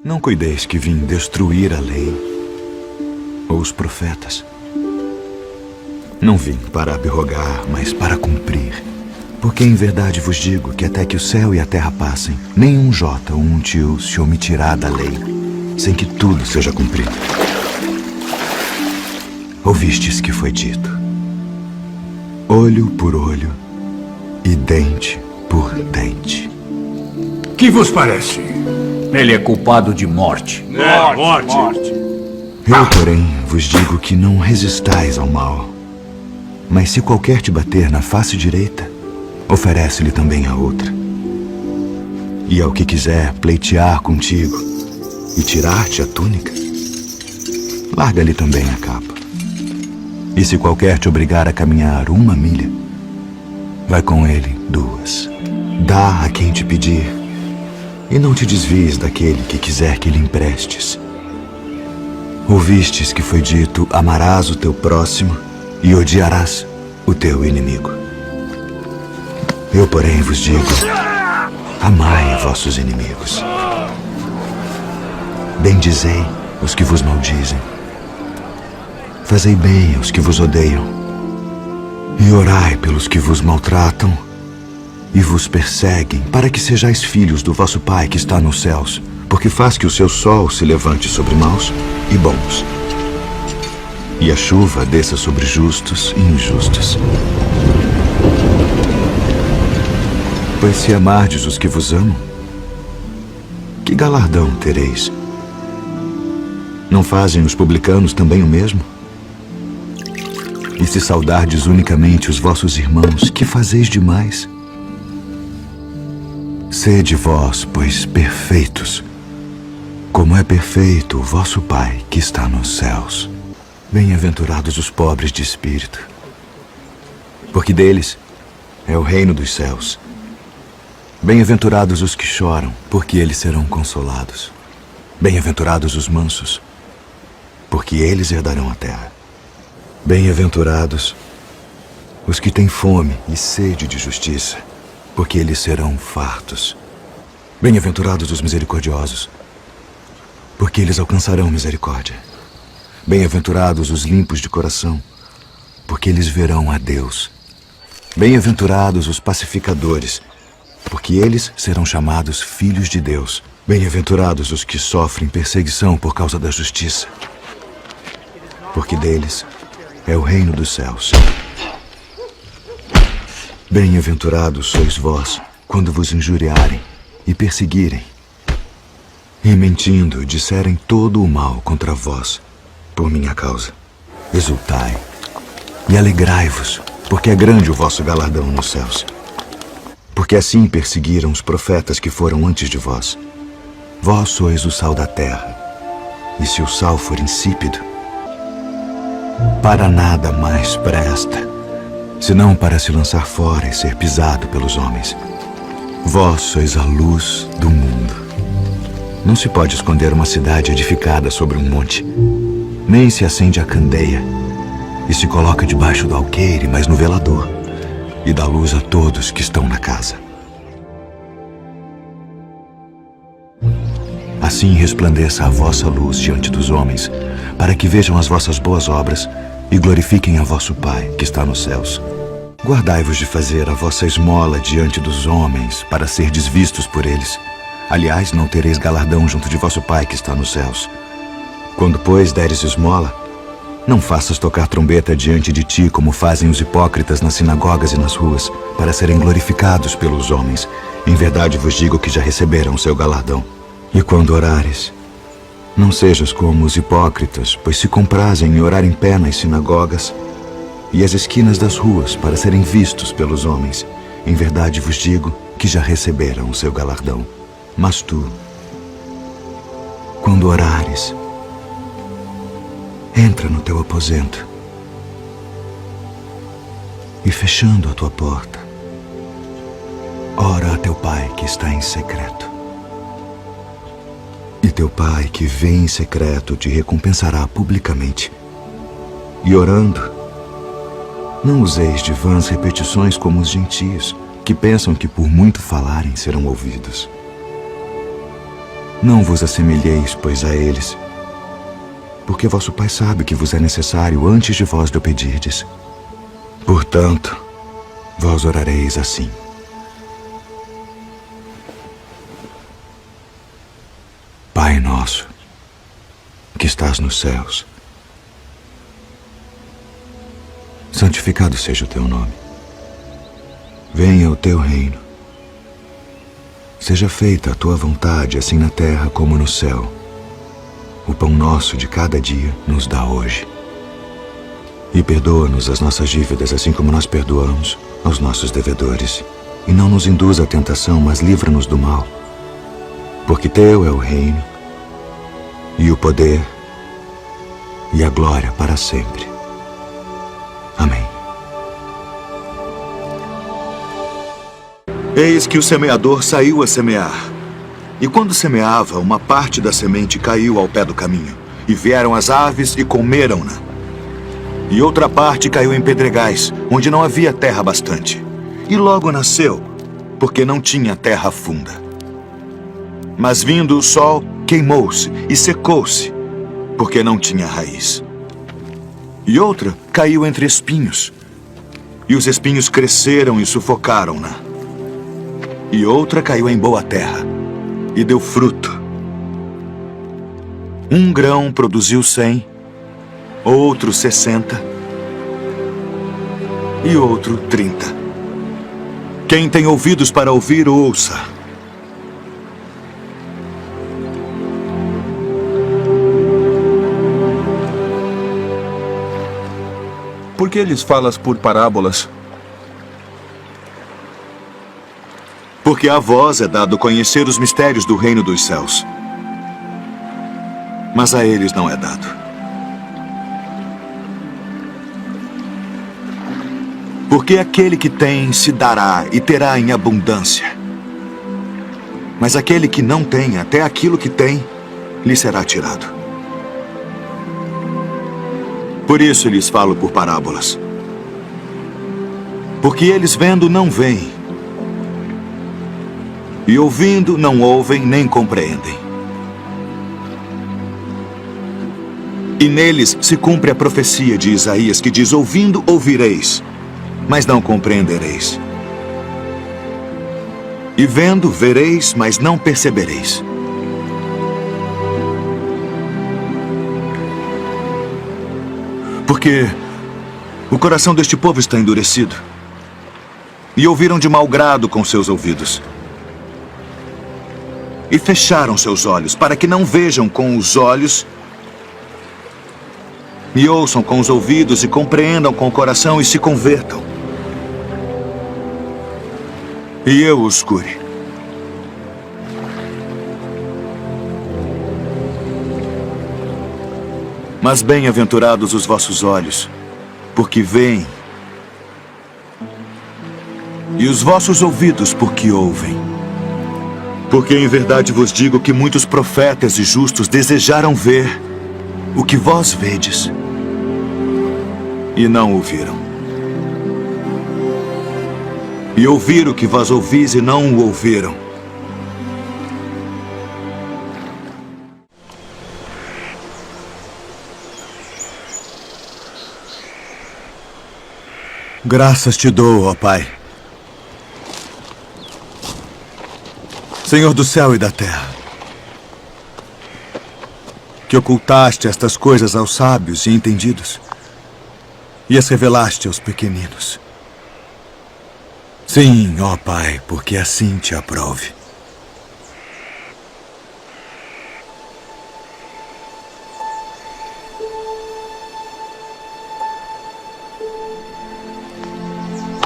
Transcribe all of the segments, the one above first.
Não cuideis que vim destruir a lei ou os profetas. Não vim para abrogar, mas para cumprir. Porque em verdade vos digo que até que o céu e a terra passem, nenhum jota ou um tio se omitirá da lei, sem que tudo seja cumprido. Ouvistes que foi dito: olho por olho e dente por dente. Que vos parece? Ele é culpado de morte. Morte. Eu, porém, vos digo que não resistais ao mal. Mas se qualquer te bater na face direita, oferece-lhe também a outra. E ao que quiser pleitear contigo e tirar-te a túnica, larga-lhe também a capa. E se qualquer te obrigar a caminhar 1 milha, vai com ele 2. Dá a quem te pedir, e não te desvies daquele que quiser que lhe emprestes. Ouvistes que foi dito: amarás o teu próximo e odiarás o teu inimigo. Eu, porém, vos digo: amai vossos inimigos. Bendizei os que vos maldizem. Fazei bem aos que vos odeiam. E orai pelos que vos maltratam e vos perseguem, para que sejais filhos do vosso Pai que está nos céus, porque faz que o seu sol se levante sobre maus e bons, e a chuva desça sobre justos e injustos. Pois se amardes os que vos amam, que galardão tereis? Não fazem os publicanos também o mesmo? E se saudardes unicamente os vossos irmãos, que fazeis demais? Sede vós, pois, perfeitos, como é perfeito o vosso Pai que está nos céus. Bem-aventurados os pobres de espírito, porque deles é o reino dos céus. Bem-aventurados os que choram, porque eles serão consolados. Bem-aventurados os mansos, porque eles herdarão a terra. Bem-aventurados os que têm fome e sede de justiça, porque eles serão fartos. Bem-aventurados os misericordiosos, porque eles alcançarão misericórdia. Bem-aventurados os limpos de coração, porque eles verão a Deus. Bem-aventurados os pacificadores, porque eles serão chamados filhos de Deus. Bem-aventurados os que sofrem perseguição por causa da justiça, porque deles é o reino dos céus. Bem-aventurados sois vós, quando vos injuriarem e perseguirem, e mentindo disserem todo o mal contra vós, por minha causa. Exultai e alegrai-vos, porque é grande o vosso galardão nos céus. Porque assim perseguiram os profetas que foram antes de vós. Vós sois o sal da terra, e se o sal for insípido, para nada mais presta, senão para se lançar fora e ser pisado pelos homens. Vós sois a luz do mundo. Não se pode esconder uma cidade edificada sobre um monte, nem se acende a candeia e se coloca debaixo do alqueire, mas no velador, e dá luz a todos que estão na casa. Assim resplandeça a vossa luz diante dos homens, para que vejam as vossas boas obras e glorifiquem a vosso Pai que está nos céus. Guardai-vos de fazer a vossa esmola diante dos homens, para serdes vistos por eles. Aliás, não tereis galardão junto de vosso Pai que está nos céus. Quando, pois, deres esmola, não faças tocar trombeta diante de ti, como fazem os hipócritas nas sinagogas e nas ruas, para serem glorificados pelos homens. Em verdade vos digo que já receberam o seu galardão. E quando orares, não sejas como os hipócritas, pois se comprazem em orar em pé nas sinagogas e às esquinas das ruas, para serem vistos pelos homens. Em verdade vos digo que já receberam o seu galardão. Mas tu, quando orares, entra no teu aposento e, fechando a tua porta, ora a teu Pai que está em secreto. E teu Pai que vê em secreto te recompensará publicamente. E orando, não useis de vãs repetições como os gentios, que pensam que por muito falarem serão ouvidos. Não vos assemelheis, pois, a eles, porque vosso Pai sabe que vos é necessário antes de vós lhe pedirdes. Portanto, vós orareis assim: Pai nosso, que estás nos céus, santificado seja o teu nome. Venha o teu reino. Seja feita a tua vontade, assim na terra como no céu. O pão nosso de cada dia nos dá hoje. E perdoa-nos as nossas dívidas, assim como nós perdoamos aos nossos devedores. E não nos induza à tentação, mas livra-nos do mal. Porque teu é o reino, e o poder, e a glória para sempre. Amém. Eis que o semeador saiu a semear. E quando semeava, uma parte da semente caiu ao pé do caminho. E vieram as aves e comeram-na. E outra parte caiu em pedregais, onde não havia terra bastante. E logo nasceu, porque não tinha terra funda. Mas vindo o sol, queimou-se e secou-se, porque não tinha raiz. E outra caiu entre espinhos. E os espinhos cresceram e sufocaram-na. E outra caiu em boa terra, e deu fruto. Um grão produziu 100, outro 60, e outro 30. Quem tem ouvidos para ouvir, ouça. Por que lhes falas por parábolas? Porque a vós é dado conhecer os mistérios do reino dos céus. Mas a eles não é dado. Porque aquele que tem se dará e terá em abundância. Mas aquele que não tem, até aquilo que tem, lhe será tirado. Por isso lhes falo por parábolas. Porque eles vendo não veem, e ouvindo não ouvem nem compreendem. E neles se cumpre a profecia de Isaías, que diz: ouvindo ouvireis, mas não compreendereis. E vendo vereis, mas não percebereis. Porque o coração deste povo está endurecido, e ouviram de mau grado com seus ouvidos, e fecharam seus olhos, para que não vejam com os olhos, e ouçam com os ouvidos, e compreendam com o coração, e se convertam. E eu os cure. Mas bem-aventurados os vossos olhos, porque veem, e os vossos ouvidos, porque ouvem. Porque em verdade vos digo que muitos profetas e justos desejaram ver o que vós vedes, e não ouviram. E ouvir o que vós ouvis e não o ouviram. Graças te dou, ó Pai, Senhor do céu e da terra, que ocultaste estas coisas aos sábios e entendidos e as revelaste aos pequeninos. Sim, ó Pai, porque assim te aprove.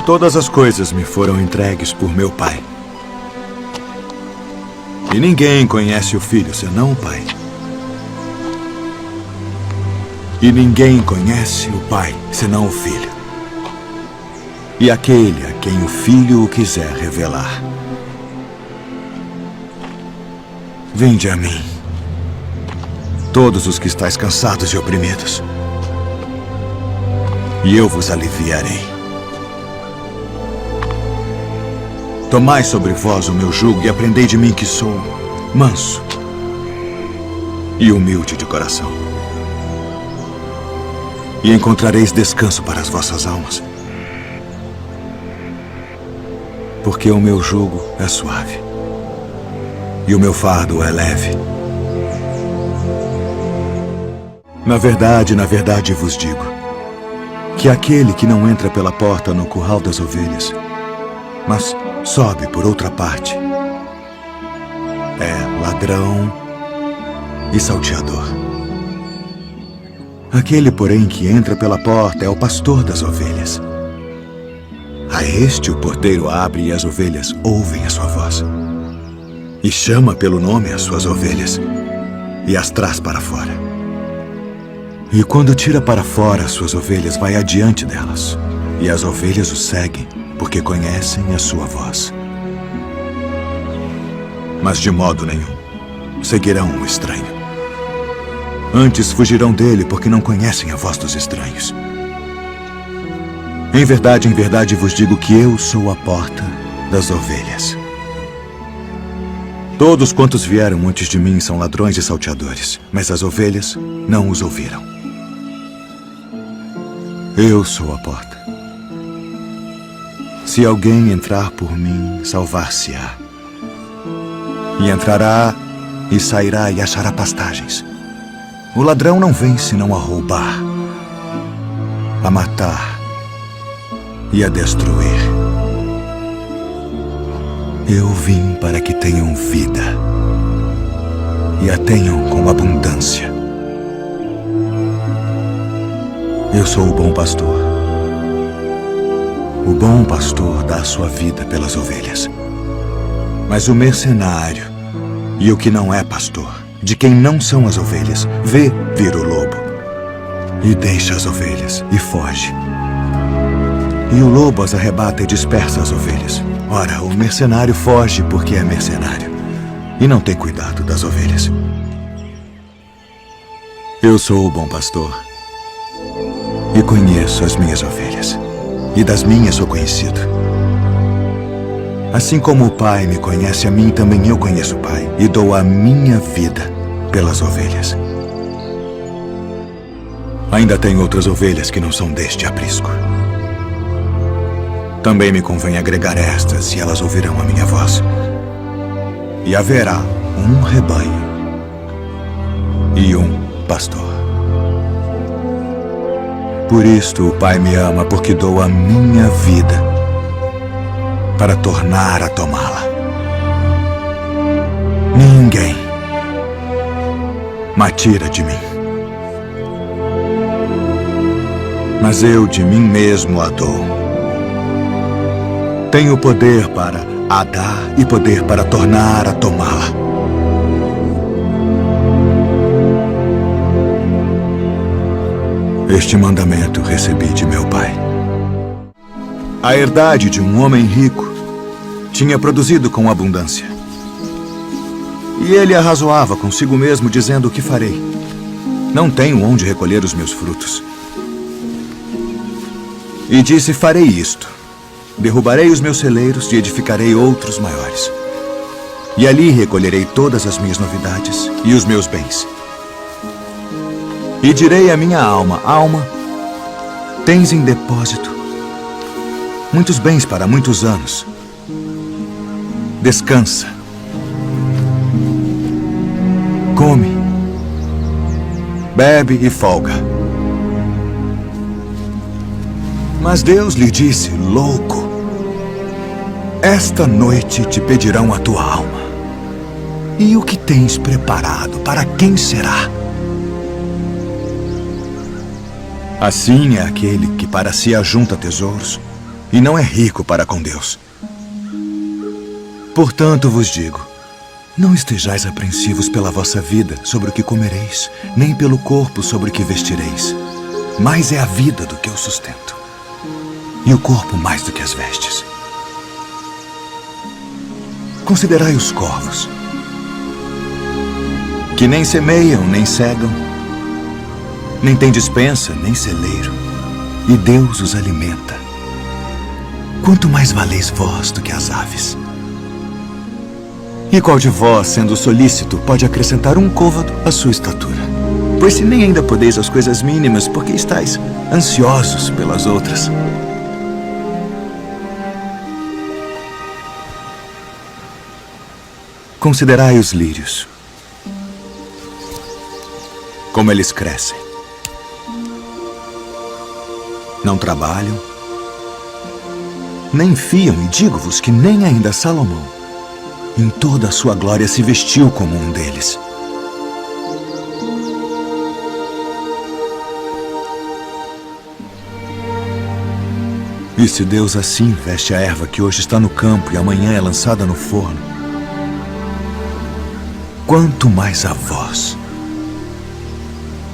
Todas as coisas me foram entregues por meu Pai. E ninguém conhece o Filho senão o Pai. E ninguém conhece o Pai senão o Filho. E aquele a quem o Filho o quiser revelar. Vinde a mim, todos os que estáis cansados e oprimidos, e eu vos aliviarei. Tomai sobre vós o meu jugo e aprendei de mim, que sou manso e humilde de coração. E encontrareis descanso para as vossas almas. Porque o meu jugo é suave e o meu fardo é leve. Na verdade vos digo que aquele que não entra pela porta no curral das ovelhas, mas sobe por outra parte, é ladrão e salteador. Aquele, porém, que entra pela porta é o pastor das ovelhas. A este o porteiro abre e as ovelhas ouvem a sua voz. E chama pelo nome as suas ovelhas e as traz para fora. E quando tira para fora as suas ovelhas, vai adiante delas. E as ovelhas o seguem, porque conhecem a sua voz. Mas de modo nenhum seguirão o estranho. Antes fugirão dele, porque não conhecem a voz dos estranhos. Em verdade vos digo que eu sou a porta das ovelhas. Todos quantos vieram antes de mim são ladrões e salteadores, mas as ovelhas não os ouviram. Eu sou a porta. Se alguém entrar por mim, salvar-se-á. E entrará e sairá e achará pastagens. O ladrão não vem senão a roubar, a matar e a destruir. Eu vim para que tenham vida e a tenham com abundância. Eu sou o bom pastor. O bom pastor dá a sua vida pelas ovelhas. Mas o mercenário e o que não é pastor, de quem não são as ovelhas, vê vir o lobo e deixa as ovelhas e foge. E o lobo as arrebata e dispersa as ovelhas. Ora, o mercenário foge porque é mercenário e não tem cuidado das ovelhas. Eu sou o bom pastor e conheço as minhas ovelhas, e das minhas sou conhecido. Assim como o Pai me conhece a mim, também eu conheço o Pai, e dou a minha vida pelas ovelhas. Ainda tenho outras ovelhas que não são deste aprisco. Também me convém agregar estas, e elas ouvirão a minha voz. E haverá um rebanho e um pastor. Por isto o Pai me ama, porque dou a minha vida para tornar a tomá-la. Ninguém me tira de mim, mas eu de mim mesmo a dou. Tenho poder para a dar e poder para tornar a tomá-la. Este mandamento recebi de meu pai. A herdade de um homem rico tinha produzido com abundância. E ele arrazoava consigo mesmo, dizendo: o que farei? Não tenho onde recolher os meus frutos. E disse: farei isto. Derrubarei os meus celeiros e edificarei outros maiores. E ali recolherei todas as minhas novidades e os meus bens. E direi à minha alma: alma, tens em depósito muitos bens para muitos anos. Descansa. Come. Bebe e folga. Mas Deus lhe disse: louco, esta noite te pedirão a tua alma. E o que tens preparado, para quem será? Assim é aquele que para si ajunta tesouros e não é rico para com Deus. Portanto vos digo, não estejais apreensivos pela vossa vida sobre o que comereis, nem pelo corpo sobre o que vestireis. Mais é a vida do que o sustento, e o corpo mais do que as vestes. Considerai os corvos, que nem semeiam, nem cegam, nem têm despensa, nem celeiro, e Deus os alimenta. Quanto mais valeis vós do que as aves. E qual de vós, sendo solícito, pode acrescentar um côvado à sua estatura? Pois se nem ainda podeis as coisas mínimas, porque estáis ansiosos pelas outras. Considerai os lírios, como eles crescem. Não trabalham, nem fiam, e digo-vos que nem ainda Salomão, em toda a sua glória, se vestiu como um deles. E se Deus assim veste a erva que hoje está no campo e amanhã é lançada no forno, quanto mais a vós,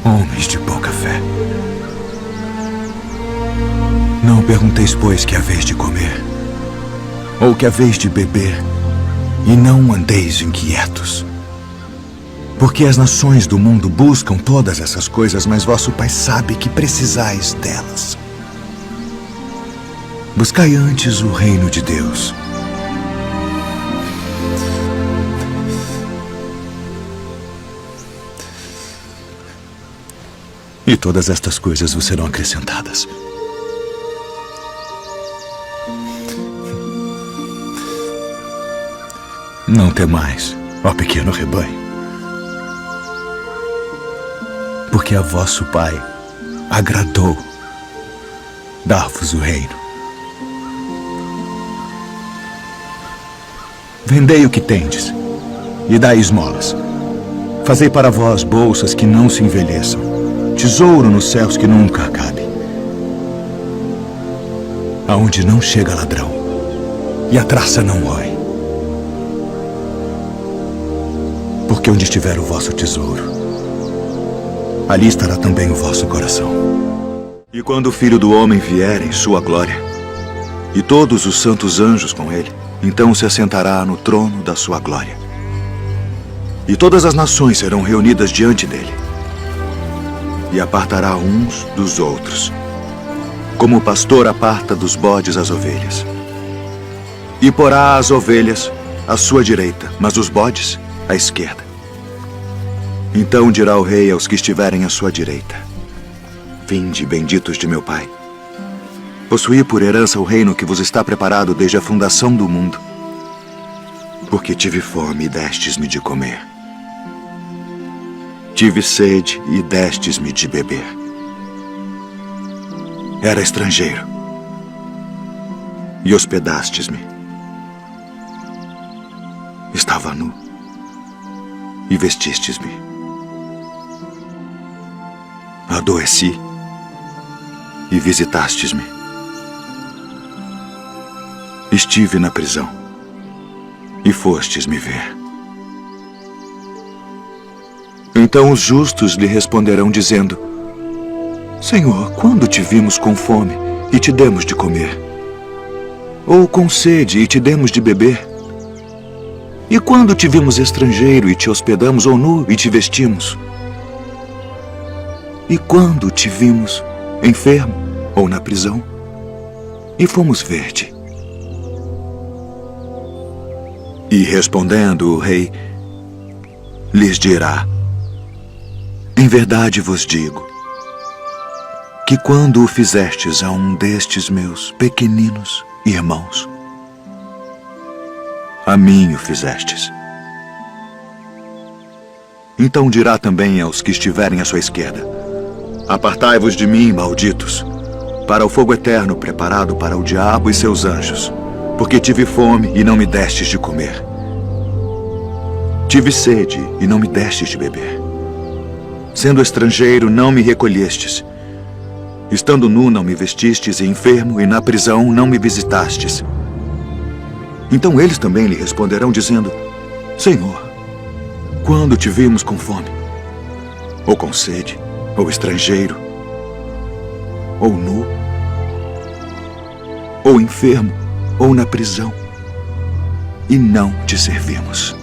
homens de pouca fé. Não pergunteis, pois, que haveis de comer, ou que haveis de beber, e não andeis inquietos. Porque as nações do mundo buscam todas essas coisas, mas vosso Pai sabe que precisais delas. Buscai antes o reino de Deus. E todas estas coisas vos serão acrescentadas. Não temais, ó pequeno rebanho, porque a vosso Pai agradou dar-vos o reino. Vendei o que tendes e dai esmolas. Fazei para vós bolsas que não se envelheçam, tesouro nos céus que nunca acabe, aonde não chega ladrão e a traça não rói. Porque onde estiver o vosso tesouro, ali estará também o vosso coração. E quando o Filho do Homem vier em sua glória, e todos os santos anjos com ele, então se assentará no trono da sua glória. E todas as nações serão reunidas diante dele. E apartará uns dos outros, como o pastor aparta dos bodes as ovelhas. E porá as ovelhas à sua direita, mas os bodes à esquerda. Então dirá o rei aos que estiverem à sua direita: Vinde, benditos de meu Pai. Possuí por herança o reino que vos está preparado desde a fundação do mundo. Porque tive fome e destes-me de comer. Tive sede e destes-me de beber. Era estrangeiro e hospedastes-me. Estava nu e vestistes-me. Adoeci e visitastes-me. Estive na prisão e fostes me ver. Então os justos lhe responderão dizendo: Senhor, quando te vimos com fome e te demos de comer? Ou com sede e te demos de beber? E quando te vimos estrangeiro e te hospedamos, ou nu e te vestimos? E quando te vimos enfermo ou na prisão e fomos ver-te? E respondendo o rei, lhes dirá: Em verdade vos digo, que quando o fizestes a um destes meus pequeninos irmãos, a mim o fizestes. Então dirá também aos que estiverem à sua esquerda: Apartai-vos de mim, malditos, para o fogo eterno preparado para o diabo e seus anjos, porque tive fome e não me destes de comer. Tive sede e não me destes de beber. Sendo estrangeiro, não me recolhestes. Estando nu, não me vestistes, e enfermo, e na prisão, não me visitastes. Então eles também lhe responderão, dizendo: Senhor, quando te vimos com fome, ou com sede, ou estrangeiro, ou nu, ou enfermo, ou na prisão, e não te servimos?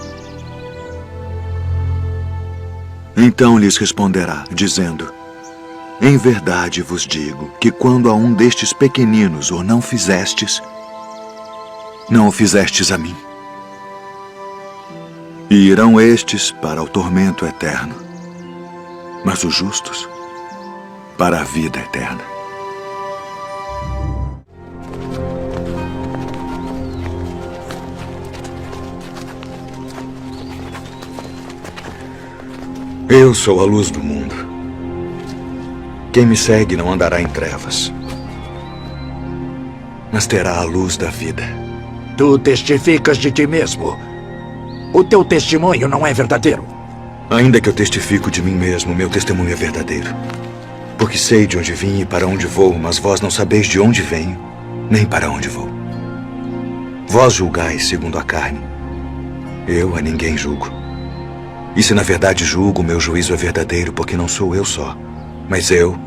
Então lhes responderá, dizendo: Em verdade vos digo que quando a um destes pequeninos o não fizestes, não o fizestes a mim. E irão estes para o tormento eterno, mas os justos para a vida eterna. Eu sou a luz do mundo. Quem me segue não andará em trevas, mas terá a luz da vida. Tu testificas de ti mesmo. O teu testemunho não é verdadeiro. Ainda que eu testifico de mim mesmo, meu testemunho é verdadeiro. Porque sei de onde vim e para onde vou, mas vós não sabeis de onde venho, nem para onde vou. Vós julgais segundo a carne. Eu a ninguém julgo. E se na verdade julgo, meu juízo é verdadeiro, porque não sou eu só, mas eu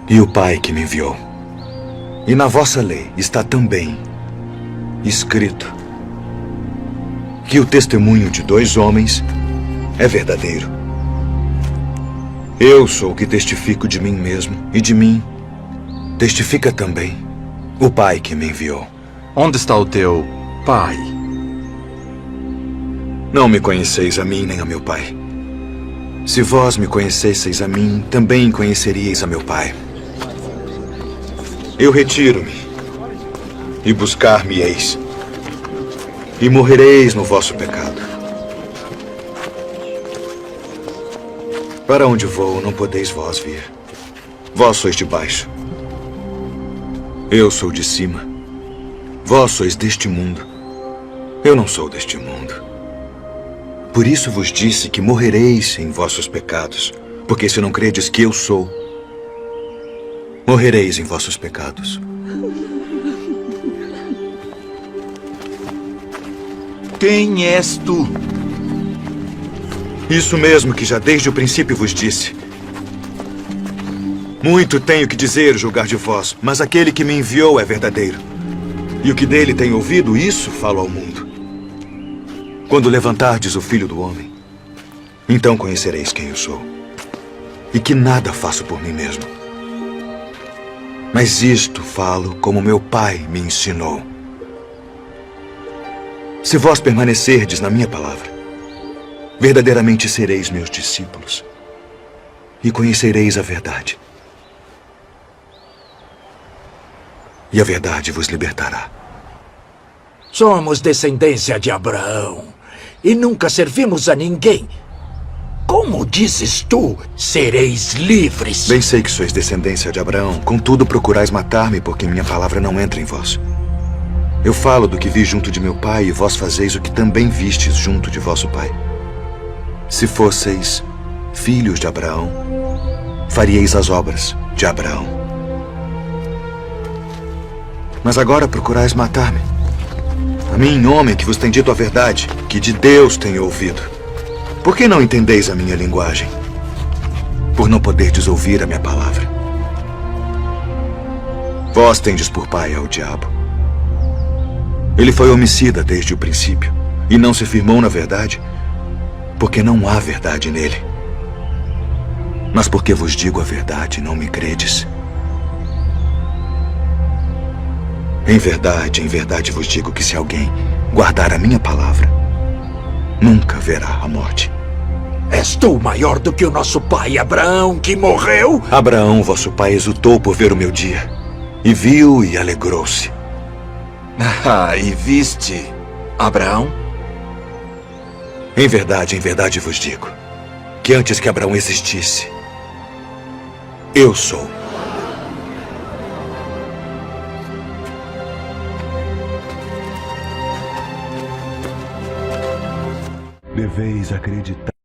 e o Pai que me enviou. E na vossa lei está também escrito que o testemunho de 2 homens é verdadeiro. Eu sou o que testifico de mim mesmo, e de mim testifica também o Pai que me enviou. Onde está o teu pai? Não me conheceis a mim nem a meu Pai. Se vós me conhecesseis a mim, também conheceríeis a meu Pai. Eu retiro-me, e buscar-me-eis, e morrereis no vosso pecado. Para onde vou, não podeis vós vir. Vós sois de baixo. Eu sou de cima. Vós sois deste mundo. Eu não sou deste mundo. Por isso vos disse que morrereis em vossos pecados, porque se não credes que eu sou, morrereis em vossos pecados. Quem és tu? Isso mesmo que já desde o princípio vos disse. Muito tenho que dizer, julgar de vós, mas aquele que me enviou é verdadeiro. E o que dele tenho ouvido, isso falo ao mundo. Quando levantardes o Filho do Homem, então conhecereis quem eu sou. E que nada faço por mim mesmo. Mas isto falo como meu Pai me ensinou. Se vós permanecerdes na minha palavra, verdadeiramente sereis meus discípulos e conhecereis a verdade. E a verdade vos libertará. Somos descendência de Abraão e nunca servimos a ninguém. Como dizes tu, sereis livres? Bem sei que sois descendência de Abraão, contudo procurais matar-me, porque minha palavra não entra em vós. Eu falo do que vi junto de meu pai, e vós fazeis o que também vistes junto de vosso pai. Se fosseis filhos de Abraão, faríeis as obras de Abraão. Mas agora procurais matar-me. A mim, homem que vos tem dito a verdade, que de Deus tenho ouvido. Por que não entendeis a minha linguagem? Por não poderdes ouvir a minha palavra. Vós tendes por pai ao diabo. Ele foi homicida desde o princípio e não se firmou na verdade, porque não há verdade nele. Mas porque vos digo a verdade, não me credes. Em verdade vos digo que se alguém guardar a minha palavra, nunca verá a morte. És tu maior do que o nosso pai Abraão, que morreu? Abraão, vosso pai, exultou por ver o meu dia, e viu e alegrou-se. E viste Abraão? Em verdade vos digo, que antes que Abraão existisse, eu sou. Deveis acreditar.